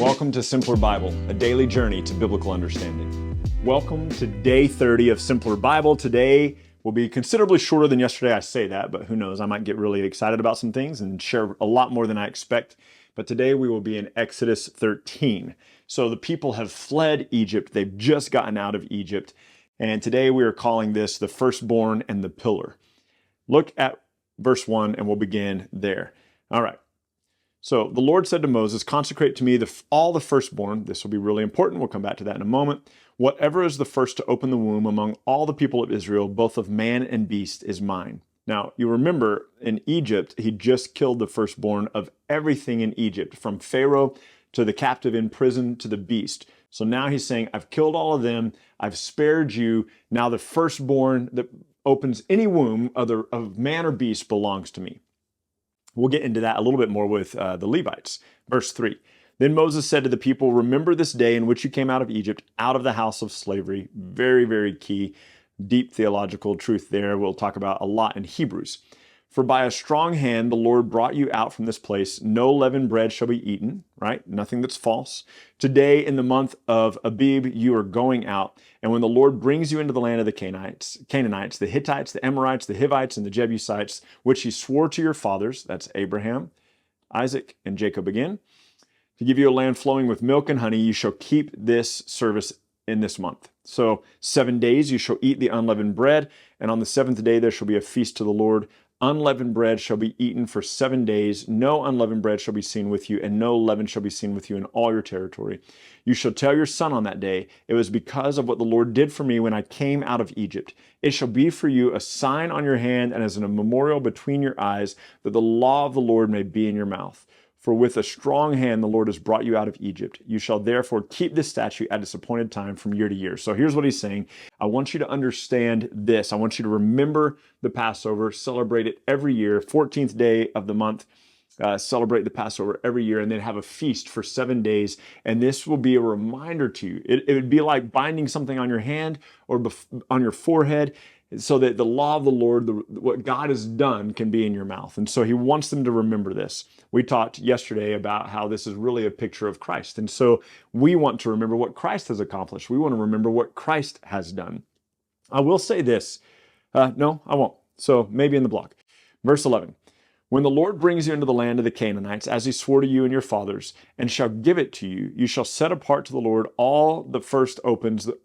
welcome to Simpler Bible, a daily journey to biblical understanding. Welcome to day 30 of Simpler Bible. Today will be considerably shorter than yesterday. I say that, but who knows? I might get really excited about some things and share a lot more than I expect. But today we will be in Exodus 13. So the people have fled Egypt. They've just gotten out of Egypt. And today we are calling this the firstborn and the pillar. Look at verse 1 and we'll begin there. All right. So the Lord said to Moses, consecrate to me all the firstborn. This will be really important. We'll come back to that in a moment. Whatever is the first to open the womb among all the people of Israel, both of man and beast, is mine. Now, you remember in Egypt, he just killed the firstborn of everything in Egypt, from Pharaoh to the captive in prison to the beast. So now he's saying, I've killed all of them. I've spared you. Now the firstborn that opens any womb of man or beast belongs to me. We'll get into that a little bit more with the Levites. Verse 3, then Moses said to the people, remember this day in which you came out of Egypt, out of the house of slavery. Very, very key, deep theological truth there. We'll talk about a lot in Hebrews. For by a strong hand the Lord brought you out from this place. No leavened bread shall be eaten, right? Nothing that's false. Today in the month of Abib you are going out. And when the Lord brings you into the land of the Canaanites, the Hittites, the Amorites, the Hivites, and the Jebusites, which he swore to your fathers, that's Abraham, Isaac, and Jacob again, to give you a land flowing with milk and honey, you shall keep this service in this month. So 7 days you shall eat the unleavened bread, and on the seventh day there shall be a feast to the Lord. Unleavened bread shall be eaten for 7 days. No unleavened bread shall be seen with you, and no leaven shall be seen with you in all your territory. You shall tell your son on that day, it was because of what the Lord did for me when I came out of Egypt. It shall be for you a sign on your hand and as a memorial between your eyes, that the law of the Lord may be in your mouth. For with a strong hand the Lord has brought you out of Egypt. You shall therefore keep this statute at its appointed time from year to year. So here's what he's saying. I want you to understand this. I want you to remember the Passover, celebrate it every year, 14th day of the month, celebrate the Passover every year, and then have a feast for 7 days. And this will be a reminder to you. It would be like binding something on your hand or on your forehead, so that the law of the Lord, what God has done, can be in your mouth. And so he wants them to remember this. We talked yesterday about how this is really a picture of Christ. And so we want to remember what Christ has accomplished. We want to remember what Christ has done. I will say this. No, I won't. So maybe in the blog. Verse 11. When the Lord brings you into the land of the Canaanites, as he swore to you and your fathers, and shall give it to you, you shall set apart to the Lord all that first opens the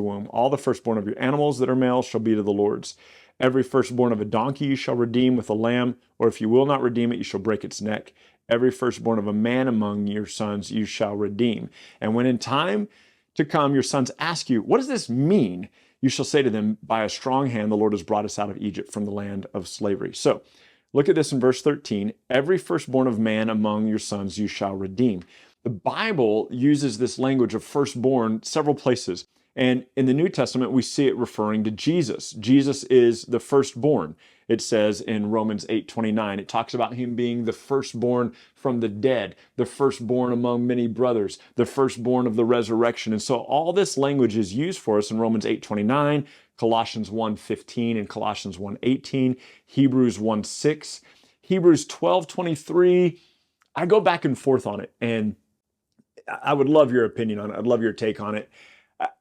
womb. All the firstborn of your animals that are male shall be to the Lord's. Every firstborn of a donkey you shall redeem with a lamb, or if you will not redeem it, you shall break its neck. Every firstborn of a man among your sons you shall redeem. And when in time to come your sons ask you, what does this mean? You shall say to them, by a strong hand the Lord has brought us out of Egypt from the land of slavery. So, look at this in verse 13. Every firstborn of man among your sons you shall redeem. The Bible uses this language of firstborn several places. And in the New Testament, we see it referring to Jesus. Jesus is the firstborn. It says in Romans 8:29, it talks about him being the firstborn from the dead, the firstborn among many brothers, the firstborn of the resurrection. And so all this language is used for us in Romans 8:29, Colossians 1:15 and Colossians 1:18, Hebrews 1:6, Hebrews 12:23. I go back and forth on it, and I would love your opinion on it. I'd love your take on it.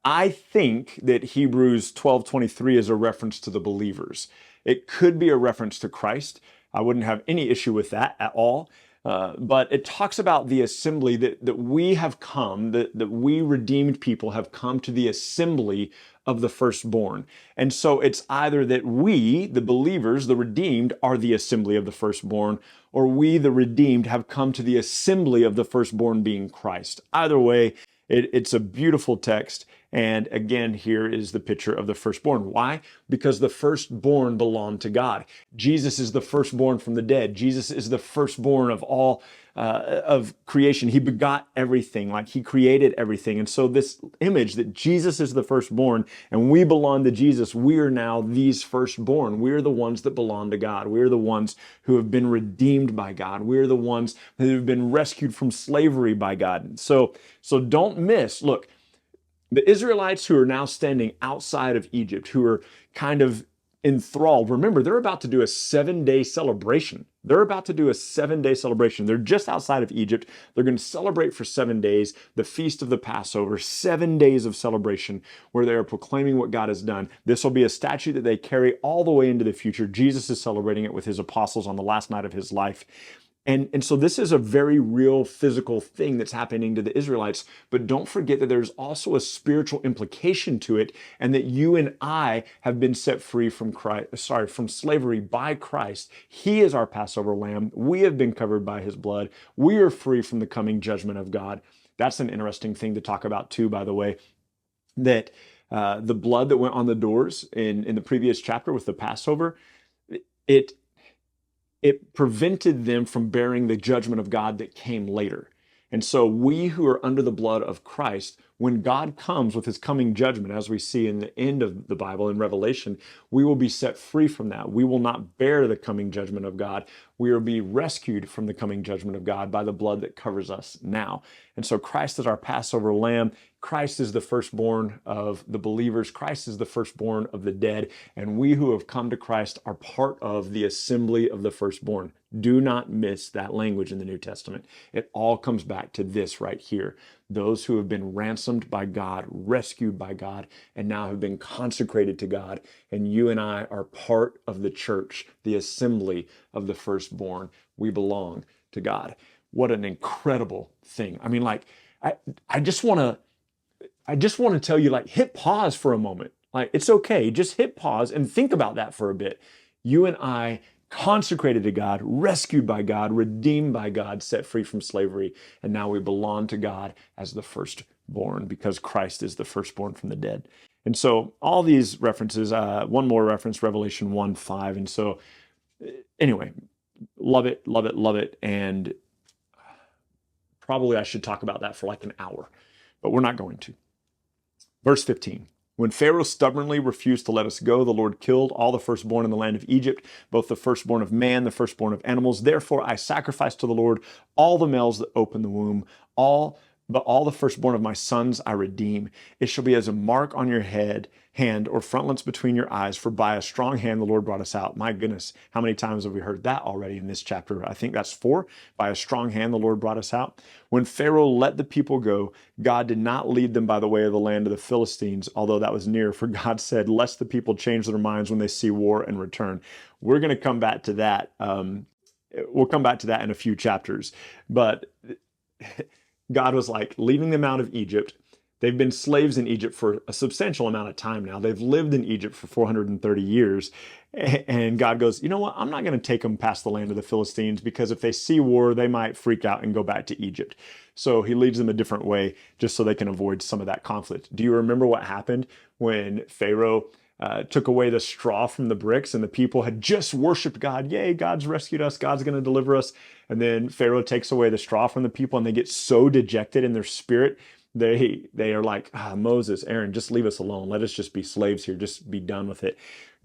I think that Hebrews 12:23 is a reference to the believers. It could be a reference to Christ. I wouldn't have any issue with that at all. But it talks about the assembly that we have come, that we redeemed people have come to the assembly of the firstborn. And so it's either that we, the believers, the redeemed, are the assembly of the firstborn, or we, the redeemed, have come to the assembly of the firstborn being Christ. Either way, it's a beautiful text. And again, here is the picture of the firstborn. Why? Because the firstborn belonged to God. Jesus is the firstborn from the dead. Jesus is the firstborn of all of creation. He begot everything, like he created everything. And so this image that Jesus is the firstborn and we belong to Jesus, we are now these firstborn. We're the ones that belong to God. We're the ones who have been redeemed by God. We're the ones that have been rescued from slavery by God. So don't miss, look, the Israelites who are now standing outside of Egypt, who are kind of enthralled, remember, they're about to do a 7-day celebration. They're about to do a 7-day celebration. They're just outside of Egypt. They're going to celebrate for 7 days, the feast of the Passover, 7 days of celebration where they are proclaiming what God has done. This will be a statue that they carry all the way into the future. Jesus is celebrating it with his apostles on the last night of his life. And so this is a very real physical thing that's happening to the Israelites, but don't forget that there's also a spiritual implication to it, and that you and I have been set free from from slavery by Christ. He is our Passover lamb. We have been covered by his blood. We are free from the coming judgment of God. That's an interesting thing to talk about too, by the way, that the blood that went on the doors in the previous chapter with the Passover, it prevented them from bearing the judgment of God that came later. And so we who are under the blood of Christ, when God comes with his coming judgment, as we see in the end of the Bible in Revelation, we will be set free from that. We will not bear the coming judgment of God. We will be rescued from the coming judgment of God by the blood that covers us now. And so Christ is our Passover lamb. Christ is the firstborn of the believers. Christ is the firstborn of the dead. And we who have come to Christ are part of the assembly of the firstborn. Do not miss that language in the New Testament. It all comes back to this right here. Those who have been ransomed by God, rescued by God, and now have been consecrated to God. And you and I are part of the church, the assembly of the firstborn. We belong to God. What an incredible thing. I mean, like, I just want to tell you, like, hit pause for a moment. Like, it's okay. Just hit pause and think about that for a bit. You and I, consecrated to God, rescued by God, redeemed by God, set free from slavery, and now we belong to God as the firstborn because Christ is the firstborn from the dead. And so all these references, one more reference, Revelation 1:5. And so anyway, love it, love it, love it. And probably I should talk about that for like an hour, but we're not going to. Verse 15. When Pharaoh stubbornly refused to let us go, the Lord killed all the firstborn in the land of Egypt, both the firstborn of man, the firstborn of animals. Therefore, I sacrifice to the Lord all the males that open the womb, but all the firstborn of my sons I redeem. It shall be as a mark on your hand, or frontlets between your eyes, for by a strong hand the Lord brought us out. My goodness, how many times have we heard that already in this chapter? I think that's 4. By a strong hand the Lord brought us out. When Pharaoh let the people go, God did not lead them by the way of the land of the Philistines, although that was near, for God said, lest the people change their minds when they see war and return. We're going to come back to that. We'll come back to that in a few chapters. But God was like leading them out of Egypt. They've been slaves in Egypt for a substantial amount of time now. They've lived in Egypt for 430 years. And God goes, you know what? I'm not going to take them past the land of the Philistines, because if they see war, they might freak out and go back to Egypt. So he leads them a different way just so they can avoid some of that conflict. Do you remember what happened when Pharaoh took away the straw from the bricks and the people had just worshiped God? Yay, God's rescued us. God's going to deliver us. And then Pharaoh takes away the straw from the people and they get so dejected in their spirit. They are like, Moses, Aaron, just leave us alone. Let us just be slaves here. Just be done with it.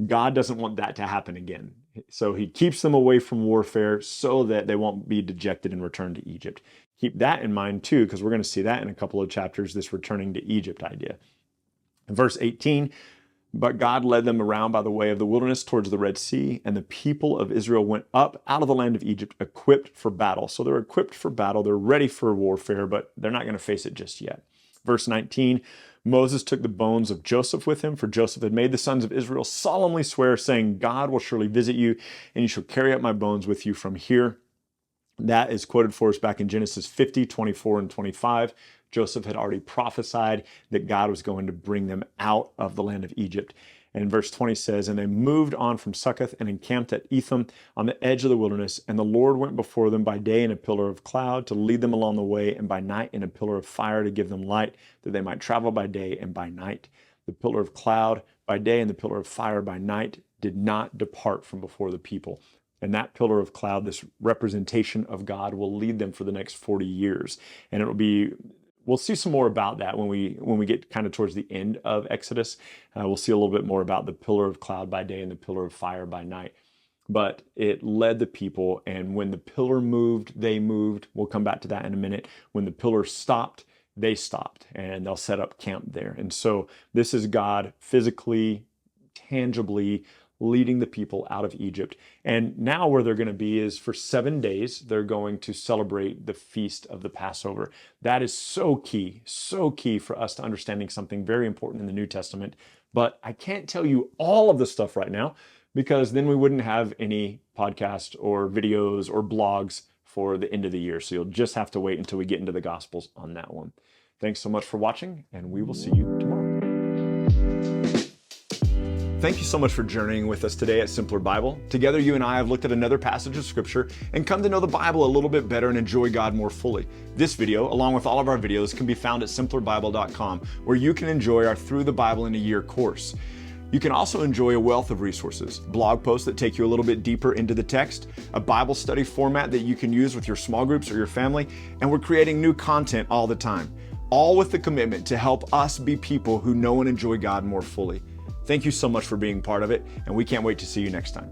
God doesn't want that to happen again. So he keeps them away from warfare so that they won't be dejected and return to Egypt. Keep that in mind too, because we're going to see that in a couple of chapters, this returning to Egypt idea. In verse 18, but God led them around by the way of the wilderness towards the Red Sea, and the people of Israel went up out of the land of Egypt equipped for battle. So they're equipped for battle. They're ready for warfare, but they're not going to face it just yet. Verse 19, Moses took the bones of Joseph with him, for Joseph had made the sons of Israel solemnly swear, saying, God will surely visit you, and you shall carry up my bones with you from here. That is quoted for us back in Genesis 50, 24, and 25. Joseph had already prophesied that God was going to bring them out of the land of Egypt. And verse 20 says, and they moved on from Succoth and encamped at Etham on the edge of the wilderness. And the Lord went before them by day in a pillar of cloud to lead them along the way, and by night in a pillar of fire to give them light, that they might travel by day and by night. The pillar of cloud by day and the pillar of fire by night did not depart from before the people. And that pillar of cloud, this representation of God, will lead them for the next 40 years. And we'll see some more about that when we get kind of towards the end of Exodus. We'll see a little bit more about the pillar of cloud by day and the pillar of fire by night. But it led the people, and when the pillar moved, they moved. We'll come back to that in a minute. When the pillar stopped, they stopped, and they'll set up camp there. And so this is God physically, tangibly leading the people out of Egypt. And now where they're going to be is for 7 days, they're going to celebrate the feast of the Passover. That is so key for us to understanding something very important in the New Testament. But I can't tell you all of the stuff right now because then we wouldn't have any podcast or videos or blogs for the end of the year. So you'll just have to wait until we get into the Gospels on that one. Thanks so much for watching, and we will see you tomorrow. Thank you so much for journeying with us today at Simpler Bible. Together, you and I have looked at another passage of Scripture and come to know the Bible a little bit better and enjoy God more fully. This video, along with all of our videos, can be found at simplerbible.com, where you can enjoy our Through the Bible in a Year course. You can also enjoy a wealth of resources, blog posts that take you a little bit deeper into the text, a Bible study format that you can use with your small groups or your family, and we're creating new content all the time, all with the commitment to help us be people who know and enjoy God more fully. Thank you so much for being part of it, and we can't wait to see you next time.